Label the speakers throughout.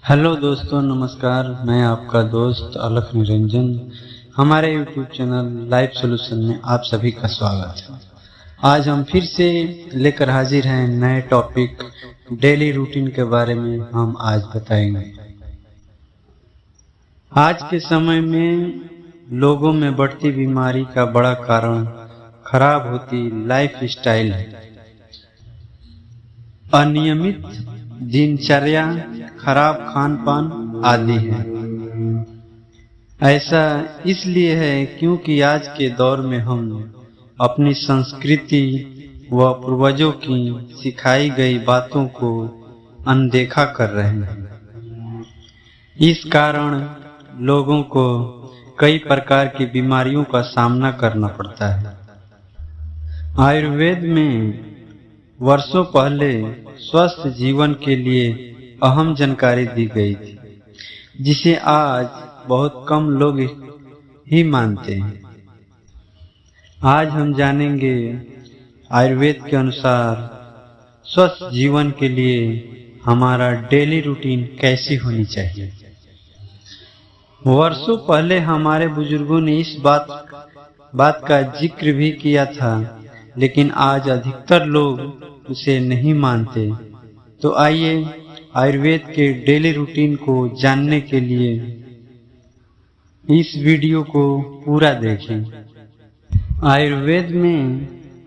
Speaker 1: Hello दोस्तों, नमस्कार। मैं आपका दोस्त अलख निरंजन। हमारे यूट्यूब चैनल लाइफ सॉल्यूशन में आप सभी का स्वागत है। आज हम फिर से लेकर हाजिर हैं नए टॉपिक डेली रूटीन के बारे में हम आज बताएंगे। आज के समय में लोगों में बढ़ती बीमारी का बड़ा कारण खराब होती लाइफ स्टाइल है। अनियमित दिनचर्या, खराब खान पान आदि है। ऐसा इसलिए है क्योंकि आज के दौर में हम अपनी संस्कृति व पूर्वजों की सिखाई गई बातों को अनदेखा कर रहे हैं। इस कारण लोगों को कई प्रकार की बीमारियों का सामना करना पड़ता है। आयुर्वेद में वर्षों पहले स्वस्थ जीवन के लिए अहम जानकारी दी गई थी, जिसे आज बहुत कम लोग ही मानते हैं। आज हम जानेंगे आयुर्वेद के अनुसार स्वस्थ जीवन के लिए हमारा डेली रूटीन कैसी होनी चाहिए। वर्षों पहले हमारे बुजुर्गों ने इस बात का जिक्र भी किया था, लेकिन आज अधिकतर लोग उसे नहीं मानते। तो आइए आयुर्वेद के डेली रूटीन को जानने के लिए इस वीडियो को पूरा देखें। आयुर्वेद में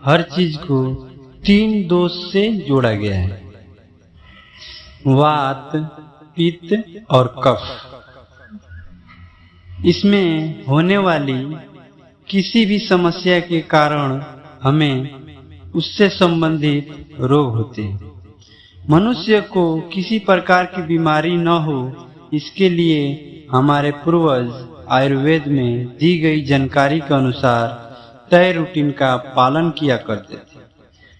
Speaker 1: हर चीज को 3 दोष से जोड़ा गया है: वात, पित्त और कफ। इसमें होने वाली किसी भी समस्या के कारण हमें उससे संबंधित रोग होते हैं। मनुष्य को किसी प्रकार की बीमारी न हो, इसके लिए हमारे पूर्वज आयुर्वेद में दी गई जानकारी के अनुसार तय रूटीन का पालन किया करते थे।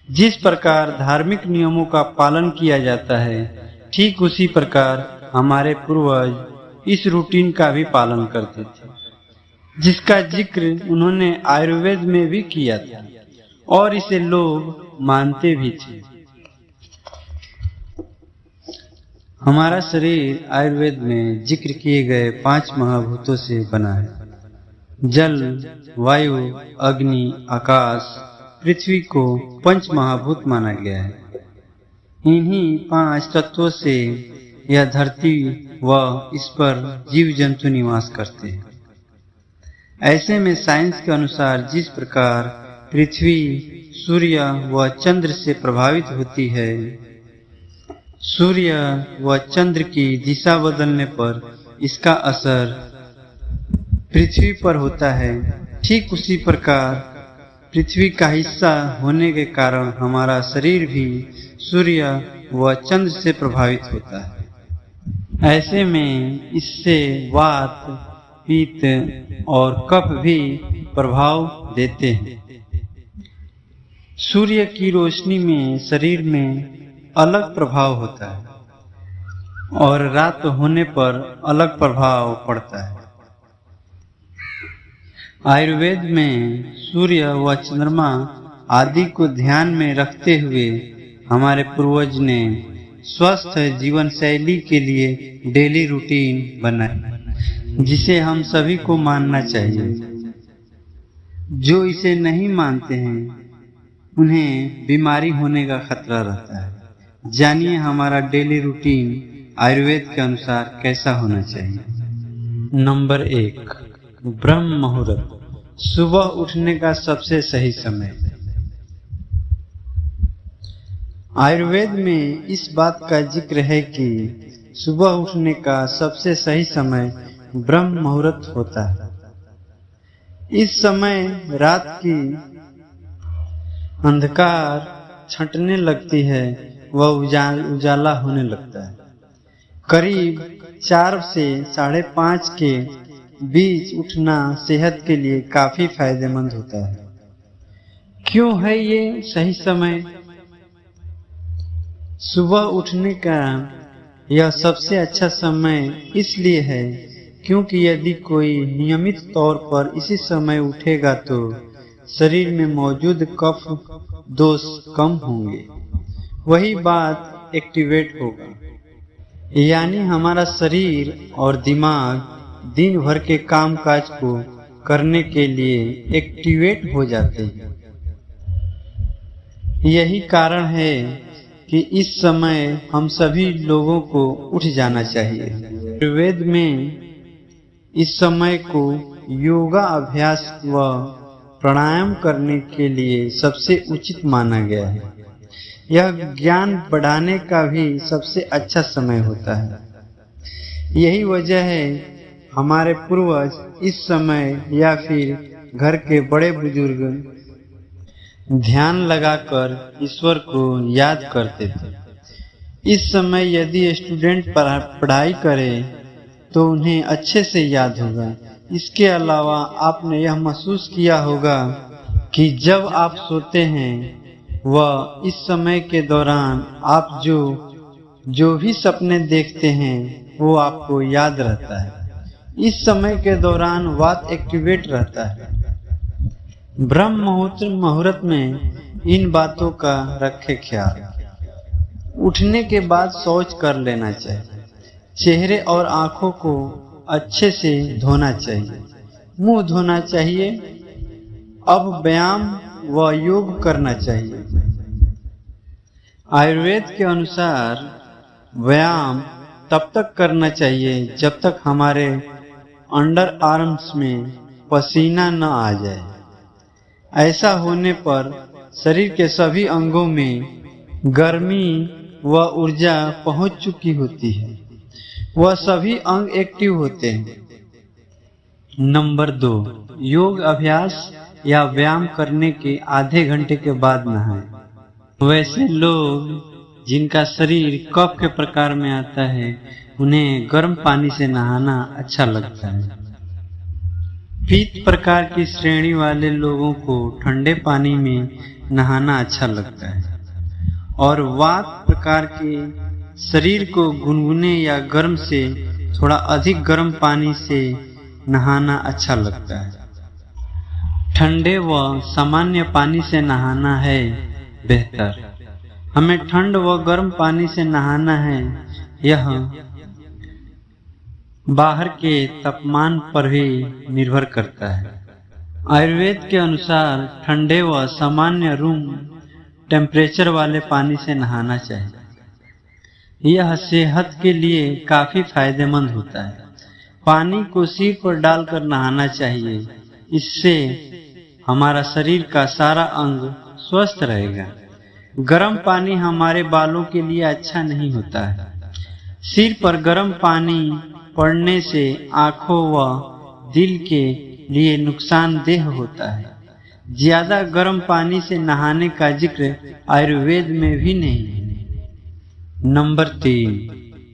Speaker 1: जिस प्रकार धार्मिक नियमों का पालन किया जाता है, ठीक उसी प्रकार हमारे पूर्वज इस रूटीन का भी पालन करते थे, जिसका जिक्र उन्होंने आयुर्वेद में भी किया था और इसे लोग मानते भी थे। हमारा शरीर आयुर्वेद में जिक्र किए गए 5 महाभूतों से बना है। जल, वायु, अग्नि, आकाश, पृथ्वी को 5 महाभूत माना गया है। इन्हीं 5 तत्वों से यह धरती व इस पर जीव जंतु निवास करते हैं। ऐसे में साइंस के अनुसार जिस प्रकार पृथ्वी सूर्य व चंद्र से प्रभावित होती है, सूर्य व चंद्र की दिशा बदलने पर इसका असर पृथ्वी पर होता है, ठीक उसी प्रकार पृथ्वी का हिस्सा होने के कारण हमारा शरीर भी सूर्य व चंद्र से प्रभावित होता है। ऐसे में इससे वात, पित्त और कफ भी प्रभाव देते हैं। सूर्य की रोशनी में शरीर में अलग प्रभाव होता है और रात होने पर अलग प्रभाव पड़ता है। आयुर्वेद में सूर्य व चंद्रमा आदि को ध्यान में रखते हुए हमारे पूर्वज ने स्वस्थ जीवन शैली के लिए डेली रूटीन बनाया, जिसे हम सभी को मानना चाहिए। जो इसे नहीं मानते हैं, उन्हें बीमारी होने का खतरा रहता है। जानिए हमारा डेली रूटीन आयुर्वेद के अनुसार कैसा होना चाहिए। नंबर 1, ब्रह्म मुहूर्त, सुबह उठने का सबसे सही समय। आयुर्वेद में इस बात का जिक्र है कि सुबह उठने का सबसे सही समय ब्रह्म मुहूर्त होता है। इस समय रात की अंधकार छंटने लगती है व उजाला होने लगता है। करीब 4 से 5:30 के बीच उठना सेहत के लिए काफी फायदेमंद होता है। क्यों है ये सही समय? सुबह उठने का यह सबसे अच्छा समय इसलिए है क्योंकि यदि कोई नियमित तौर पर इसी समय उठेगा तो शरीर में मौजूद कफ दोष कम होंगे, वही बात एक्टिवेट होगा। यानी हमारा शरीर और दिमाग दिन भर के कामकाज को करने के लिए एक्टिवेट हो जाते हैं। यही कारण है कि इस समय हम सभी लोगों को उठ जाना चाहिए। आयुर्वेद में इस समय को योगा अभ्यास व प्राणायाम करने के लिए सबसे उचित माना गया है। यह ज्ञान बढ़ाने का भी सबसे अच्छा समय होता है। यही वजह है हमारे पूर्वज इस समय या फिर घर के बड़े बुजुर्ग ध्यान लगाकर ईश्वर को याद करते थे। इस समय यदि स्टूडेंट पढ़ाई करे तो उन्हें अच्छे से याद होगा। इसके अलावा आपने यह महसूस किया होगा कि जब आप सोते हैं वह इस समय के दौरान आप जो भी सपने देखते हैं वो आपको याद रहता है। इस समय के दौरान वात एक्टिवेट रहता है। ब्रह्म मुहूर्त में इन बातों का रखे ख्याल। उठने के बाद शौच कर लेना चाहिए। चेहरे और आंखों को अच्छे से धोना चाहिए। मुंह धोना चाहिए। अब व्यायाम व योग करना चाहिए। आयुर्वेद के अनुसार व्यायाम तब तक करना चाहिए जब तक हमारे अंडर आर्म्स में पसीना न आ जाए। ऐसा होने पर शरीर के सभी अंगों में गर्मी व ऊर्जा पहुंच चुकी होती है। वह सभी अंग एक्टिव होते हैं। नंबर 2, योग अभ्यास या व्यायाम करने के आधे घंटे के बाद नहाएं। वैसे लोग जिनका शरीर कफ के प्रकार में आता है उन्हें गर्म पानी से नहाना अच्छा लगता है। पित्त प्रकार की श्रेणी वाले लोगों को ठंडे पानी में नहाना अच्छा लगता है और वात प्रकार के शरीर को गुनगुने या गर्म से थोड़ा अधिक गर्म पानी से नहाना अच्छा लगता है। ठंडे व सामान्य पानी से नहाना है बेहतर। हमें ठंड व गर्म पानी से नहाना है। यह बाहर के तापमान पर भी निर्भर करता है। आयुर्वेद के अनुसार ठंडे व सामान्य रूम टेम्परेचर वाले पानी से नहाना चाहिए। यह सेहत के लिए काफी फायदेमंद होता है। पानी को सिर पर डालकर नहाना चाहिए। इससे हमारा शरीर का सारा अंग स्वस्थ रहेगा। गर्म पानी हमारे बालों के लिए अच्छा नहीं होता है। सिर पर गर्म पानी पड़ने से आंखों व दिल के लिए नुकसानदेह होता है। ज्यादा गर्म पानी से नहाने का जिक्र आयुर्वेद में भी नहीं है। नंबर 3,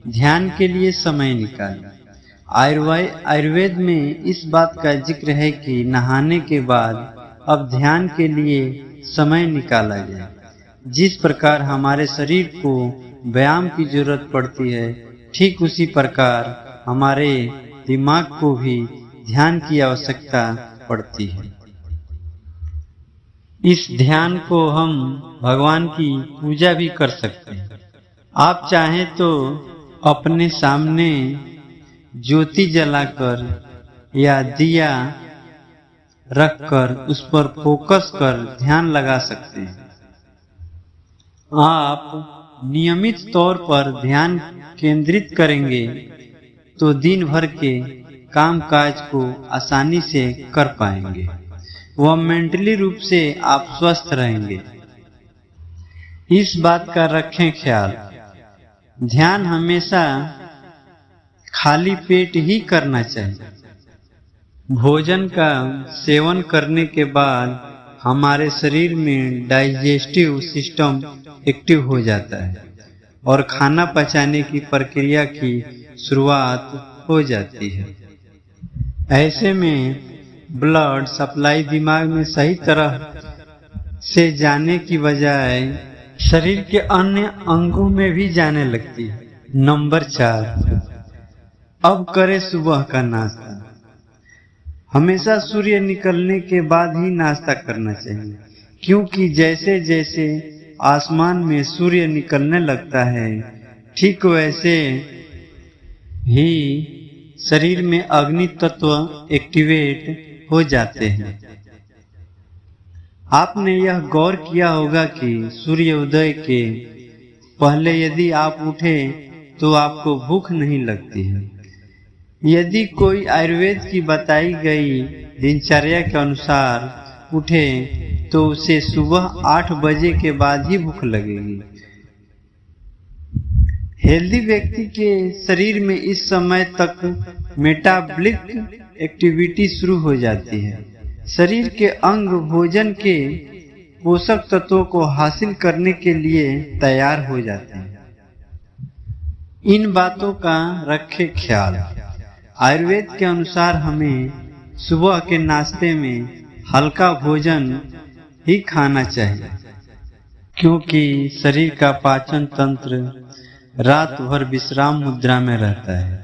Speaker 1: ध्यान के लिए समय निकालें। आयुर्वेद में इस बात का जिक्र है कि नहाने के बाद अब ध्यान के लिए समय निकाला जाए। जिस प्रकार हमारे शरीर को व्यायाम की जरूरत पड़ती है, ठीक उसी प्रकार हमारे दिमाग को भी ध्यान की आवश्यकता पड़ती है। इस ध्यान को हम भगवान की पूजा भी कर सकते हैं। आप चाहें तो अपने सामने ज्योति जलाकर या दिया रखकर उस पर फोकस कर ध्यान लगा सकते हैं। आप नियमित तौर पर ध्यान केंद्रित करेंगे तो दिन भर के कामकाज को आसानी से कर पाएंगे। वह मेंटली रूप से आप स्वस्थ रहेंगे। इस बात का रखें ख्याल। ध्यान हमेशा खाली पेट ही करना चाहिए। भोजन का सेवन करने के बाद हमारे शरीर में डाइजेस्टिव सिस्टम एक्टिव हो जाता है और खाना पचाने की प्रक्रिया की शुरुआत हो जाती है। ऐसे में ब्लड सप्लाई दिमाग में सही तरह से जाने की बजाय शरीर के अन्य अंगों में भी जाने लगती है। नंबर 4, अब करें सुबह का नाश्ता। हमेशा सूर्य निकलने के बाद ही नाश्ता करना चाहिए, क्योंकि जैसे जैसे आसमान में सूर्य निकलने लगता है ठीक वैसे ही शरीर में अग्नि तत्व एक्टिवेट हो जाते हैं। आपने यह गौर किया होगा कि सूर्योदय के पहले यदि आप उठे तो आपको भूख नहीं लगती है। यदि कोई आयुर्वेद की बताई गई दिनचर्या के अनुसार उठे तो उसे सुबह 8 बजे के बाद ही भूख लगेगी। हेल्दी व्यक्ति के शरीर में इस समय तक मेटाबॉलिक एक्टिविटी शुरू हो जाती है। शरीर के अंग भोजन के पोषक तत्वों को हासिल करने के लिए तैयार हो जाते हैं। इन बातों का रखें ख्याल। आयुर्वेद के अनुसार हमें सुबह के नाश्ते में हल्का भोजन ही खाना चाहिए, क्योंकि शरीर का पाचन तंत्र रात भर विश्राम मुद्रा में रहता है।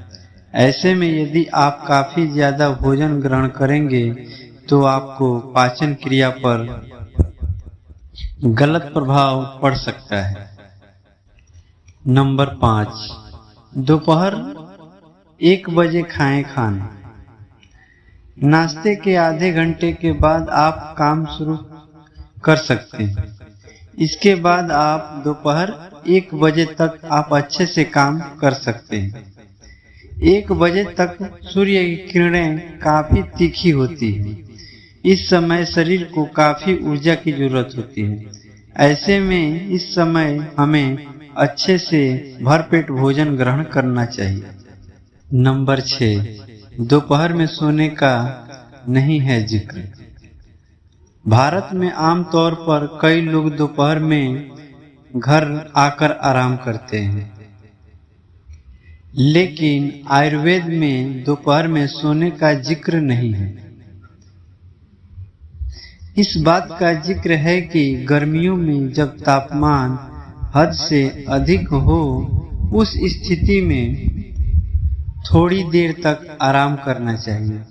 Speaker 1: ऐसे में यदि आप काफी ज्यादा भोजन ग्रहण करेंगे तो आपको पाचन क्रिया पर गलत प्रभाव पड़ सकता है। नंबर 5, दोपहर 1 बजे खाएं खाना। नाश्ते के आधे घंटे के बाद आप काम शुरू कर सकते हैं। इसके बाद आप दोपहर 1 बजे तक आप अच्छे से काम कर सकते हैं। 1 बजे तक सूर्य की किरणें काफी तीखी होती हैं। इस समय शरीर को काफी ऊर्जा की जरूरत होती है। ऐसे में इस समय हमें अच्छे से भरपेट भोजन ग्रहण करना चाहिए। नंबर 6, दोपहर में सोने का नहीं है जिक्र। भारत में आमतौर पर कई लोग दोपहर में घर आकर आराम करते हैं, लेकिन आयुर्वेद में दोपहर में सोने का जिक्र नहीं है। इस बात का जिक्र है कि गर्मियों में जब तापमान हद से अधिक हो, उस स्थिति में थोड़ी देर तक आराम करना चाहिए।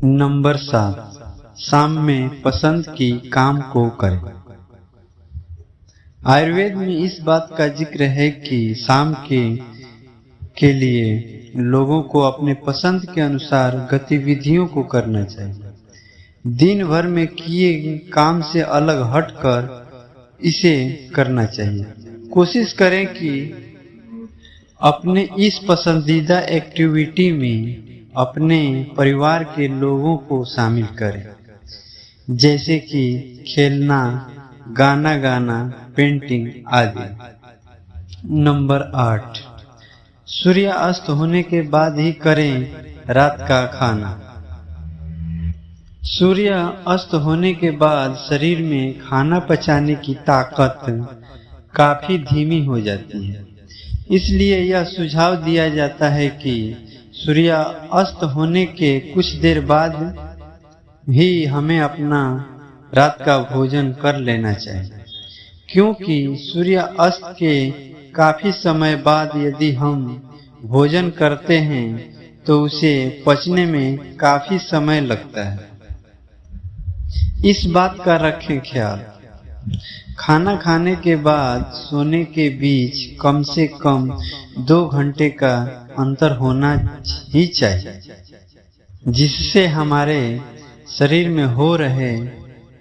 Speaker 1: नंबर 7, शाम में पसंद की काम को करें। आयुर्वेद में इस बात का जिक्र है कि शाम के लिए लोगों को अपने पसंद के अनुसार गतिविधियों को करना चाहिए। दिन भर में किए काम से अलग हटकर इसे करना चाहिए। कोशिश करें कि अपने इस पसंदीदा एक्टिविटी में अपने परिवार के लोगों को शामिल करें, जैसे कि खेलना, गाना गाना, पेंटिंग आदि। नंबर 8, सूर्य अस्त होने के बाद ही करें रात का खाना। सूर्य अस्त होने के बाद शरीर में खाना पचाने की ताकत काफी धीमी हो जाती है। इसलिए यह सुझाव दिया जाता है कि सूर्य अस्त होने के कुछ देर बाद भी हमें अपना रात का भोजन कर लेना चाहिए, क्योंकि सूर्य अस्त के काफी समय बाद यदि हम भोजन करते हैं तो उसे पचने में काफी समय लगता है। इस बात का रखें ख्याल। खाना खाने के बाद सोने के बीच कम से कम 2 घंटे का अंतर होना ही चाहिए, जिससे हमारे शरीर में हो रहे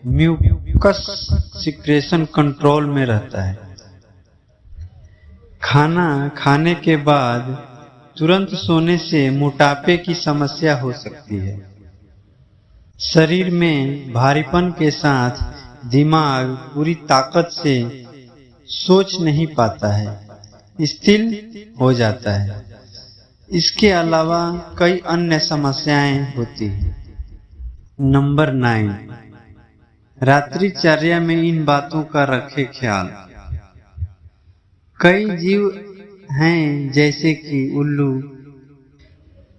Speaker 1: म्यूकस सिक्रेशन कंट्रोल में रहता है। खाना खाने के बाद तुरंत सोने से मोटापे की समस्या हो सकती है। शरीर में भारीपन के साथ दिमाग पूरी ताकत से सोच नहीं पाता है, स्थिर हो जाता है। इसके अलावा कई अन्य समस्याएं होती हैं। नंबर 9, रात्रिचर्या में इन बातों का रखें ख्याल। कई जीव हैं जैसे कि उल्लू,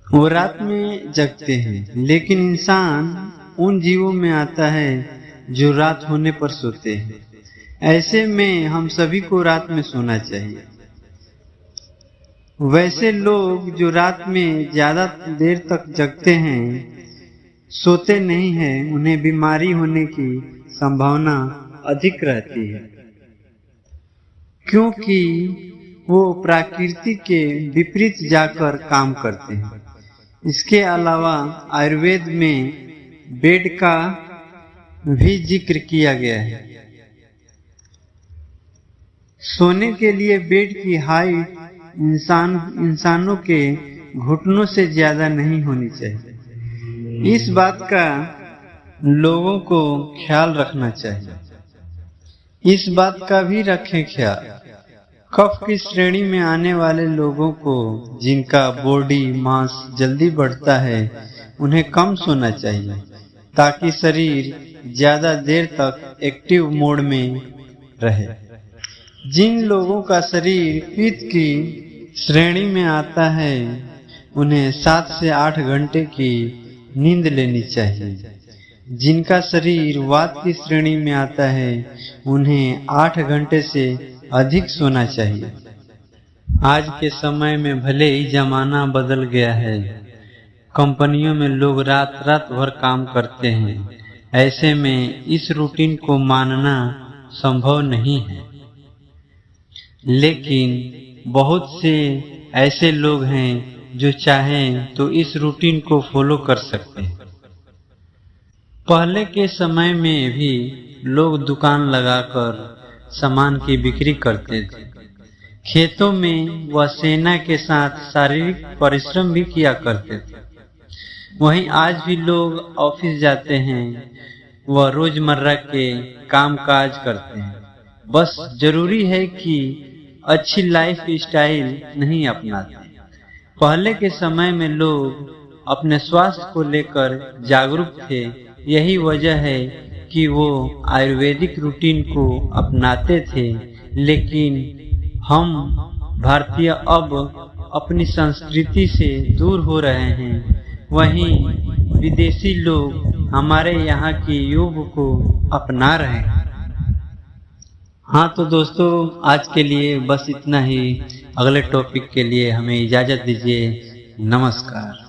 Speaker 1: वो रात में जगते हैं, लेकिन इंसान उन जीवों में आता है जो रात होने पर सोते हैं। ऐसे में हम सभी को रात में सोना चाहिए। वैसे लोग जो रात में ज्यादा देर तक जगते हैं, सोते नहीं हैं, उन्हें बीमारी होने की संभावना अधिक रहती है, क्योंकि वो प्रकृति के विपरीत जाकर काम करते हैं। इसके अलावा आयुर्वेद में बेड का भी जिक्र किया गया है। सोने के लिए बेड की हाइट इंसानों के घुटनों से ज्यादा नहीं होनी चाहिए। इस बात का लोगों को ख्याल रखना चाहिए। इस बात का भी रखें ख्याल, कफ की श्रेणी में आने वाले लोगों को जिनका बॉडी मास जल्दी बढ़ता है उन्हें कम सोना चाहिए ताकि शरीर ज्यादा देर तक एक्टिव मोड में रहे। जिन लोगों का शरीर पित्त की श्रेणी में आता है उन्हें 7 से 8 घंटे की नींद लेनी चाहिए। जिनका शरीर वात की श्रेणी में आता है उन्हें 8 घंटे से अधिक सोना चाहिए। आज के समय में भले ही जमाना बदल गया है, कंपनियों में लोग रात रात भर काम करते हैं। ऐसे में इस रूटीन को मानना संभव नहीं है, लेकिन बहुत से ऐसे लोग हैं जो चाहें तो इस रूटीन को फॉलो कर सकते हैं। पहले के समय में भी लोग दुकान लगाकर सामान की बिक्री करते थे। खेतों में वह सेना के साथ शारीरिक परिश्रम भी किया करते थे। वहीं आज भी लोग ऑफिस जाते हैं, वह रोजमर्रा के कामकाज करते हैं। बस जरूरी है कि अच्छी लाइफ स्टाइल नहीं अपनाते। पहले के समय में लोग अपने स्वास्थ्य को लेकर जागरूक थे। यही वजह है कि वो आयुर्वेदिक रूटीन को अपनाते थे। लेकिन हम भारतीय अब अपनी संस्कृति से दूर हो रहे हैं। वहीं विदेशी लोग हमारे यहाँ की योग को अपना रहे हैं। हाँ तो दोस्तों, आज के लिए बस इतना ही। अगले टॉपिक के लिए हमें इजाजत दीजिए। नमस्कार।